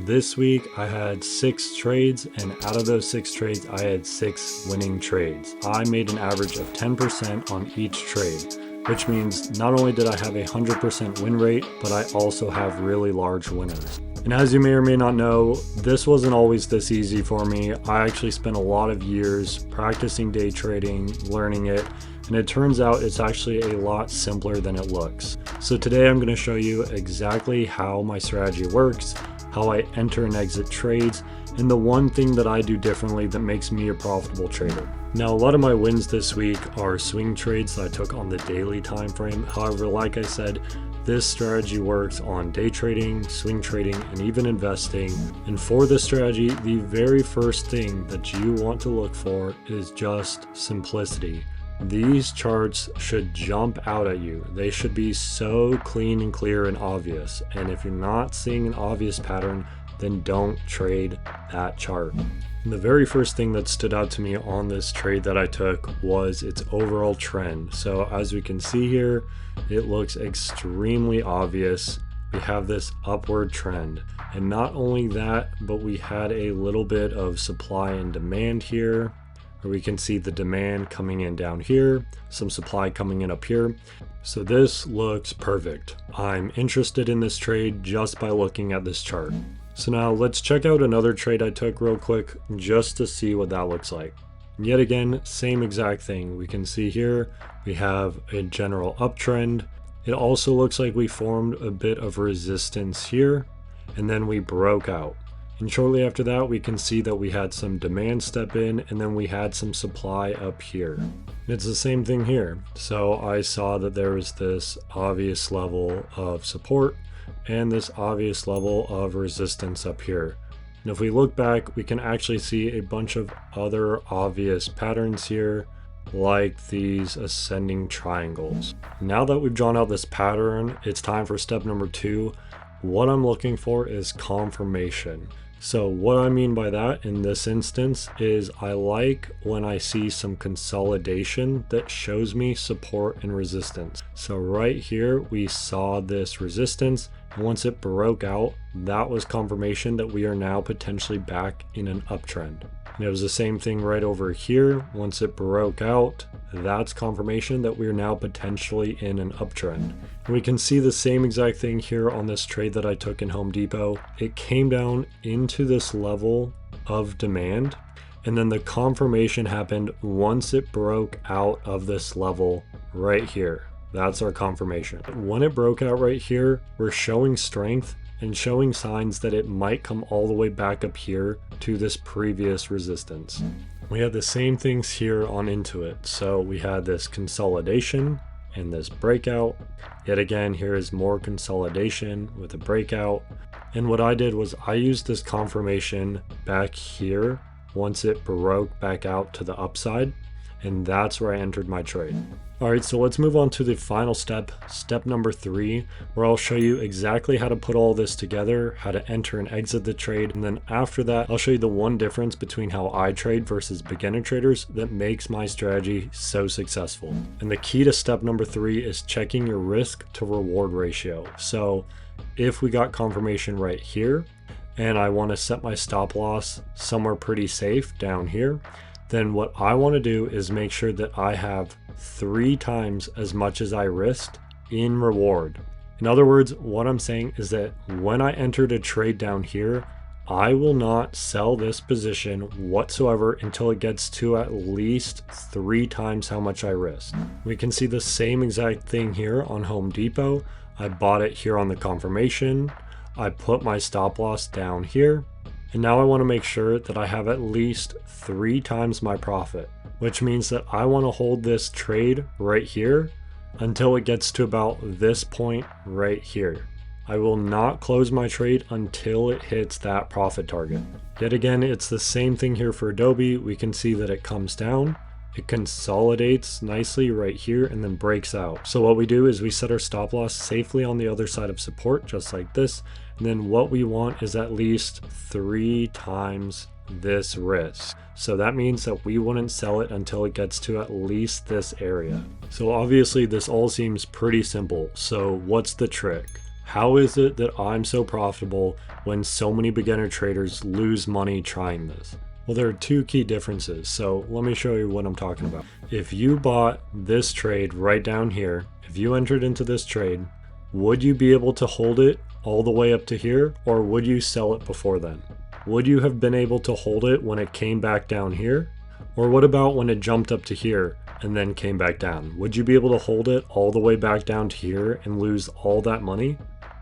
This week I had 6 trades, and out of those 6 trades I had 6 winning trades. I made an average of 10% on each trade, which means not only did I have a 100% win rate, but I also have really large winners. And as you may or may not know, this wasn't always this easy for me. I actually spent a lot of years practicing day trading, learning it, and it turns out it's actually a lot simpler than it looks. So today I'm going to show you exactly how my strategy works, how I enter and exit trades, and the one thing that I do differently that makes me a profitable trader. Now, a lot of my wins this week are swing trades that I took on the daily time frame. However, like I said, this strategy works on day trading, swing trading, and even investing. And for this strategy, the very first thing that you want to look for is just simplicity. These charts should jump out at you. They should be so clean and clear and obvious. And if you're not seeing an obvious pattern, then don't trade that chart. And the very first thing that stood out to me on this trade that I took was its overall trend. So as we can see here, it looks extremely obvious. We have this upward trend. And not only that, but we had a little bit of supply and demand here. We can see the demand coming in down here, some supply coming in up here. So this looks perfect. I'm interested in this trade just by looking at this chart. So now let's check out another trade I took real quick just to see what that looks like. And yet again, same exact thing. We can see here we have a general uptrend. It also looks like we formed a bit of resistance here, and then we broke out. And shortly after that, we can see that we had some demand step in, and then we had some supply up here. And it's the same thing here. So I saw that there was this obvious level of support and this obvious level of resistance up here. And if we look back, we can actually see a bunch of other obvious patterns here, like these ascending triangles. Now that we've drawn out this pattern, it's time for step number 2. What I'm looking for is confirmation. So what I mean by that in this instance is I like when I see some consolidation that shows me support and resistance. So right here we saw this resistance, and once it broke out, that was confirmation that we are now potentially back in an uptrend. And it was the same thing right over here. Once it broke out, that's confirmation that we're now potentially in an uptrend. And we can see the same exact thing here on this trade that I took in Home Depot. It came down into this level of demand, and then the confirmation happened once it broke out of this level right here. That's our confirmation. When it broke out right here, we're showing strength and showing signs that it might come all the way back up here to this previous resistance. We had the same things here on Intuit. So we had this consolidation and this breakout. Yet again, here is more consolidation with a breakout. And what I did was I used this confirmation back here once it broke back out to the upside. And that's where I entered my trade. All right, so let's move on to the final step, step number 3, where I'll show you exactly how to put all this together, how to enter and exit the trade. And then after that, I'll show you the one difference between how I trade versus beginner traders that makes my strategy so successful. And the key to step number 3 is checking your risk to reward ratio. So if we got confirmation right here, and I want to set my stop loss somewhere pretty safe down here, then what I want to do is make sure that I have 3 times as much as I risked in reward. In other words, what I'm saying is that when I entered a trade down here, I will not sell this position whatsoever until it gets to at least 3 times how much I risked. We can see the same exact thing here on Home Depot. I bought it here on the confirmation. I put my stop loss down here. And now I want to make sure that I have at least 3 times my profit, which means that I want to hold this trade right here until it gets to about this point right here. I will not close my trade until it hits that profit target. Yet again, it's the same thing here for Adobe. We can see that it comes down, it consolidates nicely right here, and then breaks out. So what we do is we set our stop loss safely on the other side of support, just like this. And then what we want is at least 3 times this risk. So that means that we wouldn't sell it until it gets to at least this area. So obviously this all seems pretty simple. So what's the trick? How is it that I'm so profitable when so many beginner traders lose money trying this? Well, there are two key differences, so let me show you what I'm talking about. If you bought this trade right down here, if you entered into this trade, would you be able to hold it all the way up to here, or would you sell it before then? Would you have been able to hold it when it came back down here? Or what about when it jumped up to here and then came back down? Would you be able to hold it all the way back down to here and lose all that money?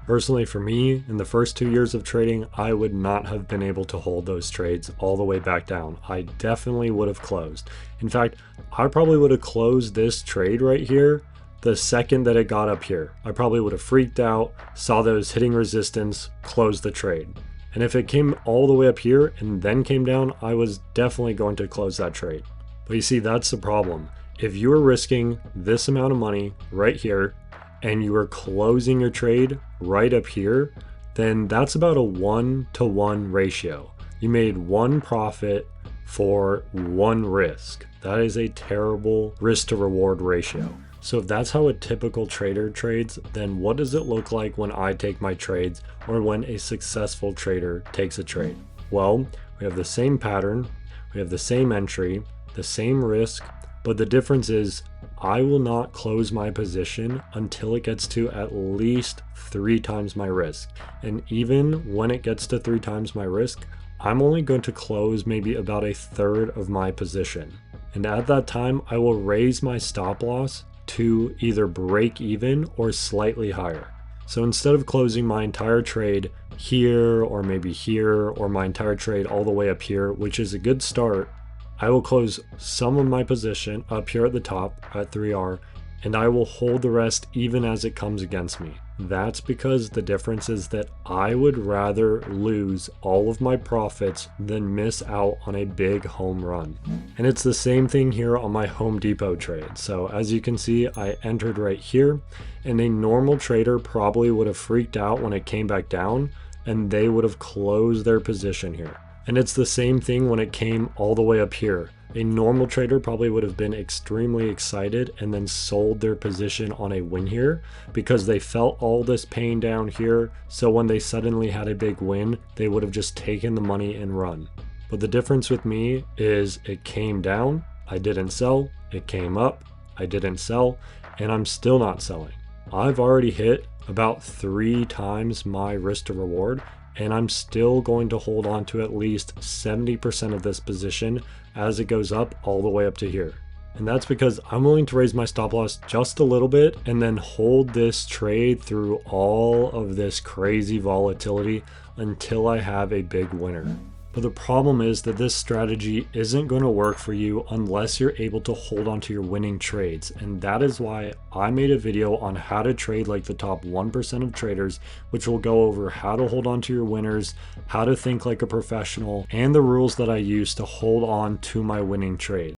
Personally, for me, in the first 2 years of trading, I would not have been able to hold those trades all the way back down. I definitely would have closed. In fact, I probably would have closed this trade right here the second that it got up here. I probably would have freaked out, saw those hitting resistance, closed the trade. And if it came all the way up here and then came down, I was definitely going to close that trade. But you see, that's the problem. If you were risking this amount of money right here, and you are closing your trade right up here, then that's about a 1-to-1 ratio. You made one profit for one risk. That is a terrible risk to reward ratio. So if that's how a typical trader trades, then what does it look like when I take my trades or when a successful trader takes a trade? Well, we have the same pattern, we have the same entry, the same risk, but the difference is I will not close my position until it gets to at least 3 times my risk. And even when it gets to 3 times my risk, I'm only going to close maybe about a third of my position. And at that time, I will raise my stop loss to either break even or slightly higher. So instead of closing my entire trade here or maybe here, or my entire trade all the way up here, which is a good start, I will close some of my position up here at the top at 3R, and I will hold the rest even as it comes against me. That's because the difference is that I would rather lose all of my profits than miss out on a big home run. And it's the same thing here on my Home Depot trade. So as you can see, I entered right here, and a normal trader probably would have freaked out when it came back down, and they would have closed their position here. And it's the same thing when it came all the way up here. A normal trader probably would have been extremely excited and then sold their position on a win here because they felt all this pain down here. So when they suddenly had a big win, they would have just taken the money and run. But the difference with me is it came down, I didn't sell, it came up, I didn't sell, and I'm still not selling. I've already hit about 3 times my risk to reward, and I'm still going to hold on to at least 70% of this position as it goes up all the way up to here. And that's because I'm willing to raise my stop loss just a little bit and then hold this trade through all of this crazy volatility until I have a big winner. But the problem is that this strategy isn't going to work for you unless you're able to hold on to your winning trades. And that is why I made a video on how to trade like the top 1% of traders, which will go over how to hold on to your winners, how to think like a professional, and the rules that I use to hold on to my winning trades.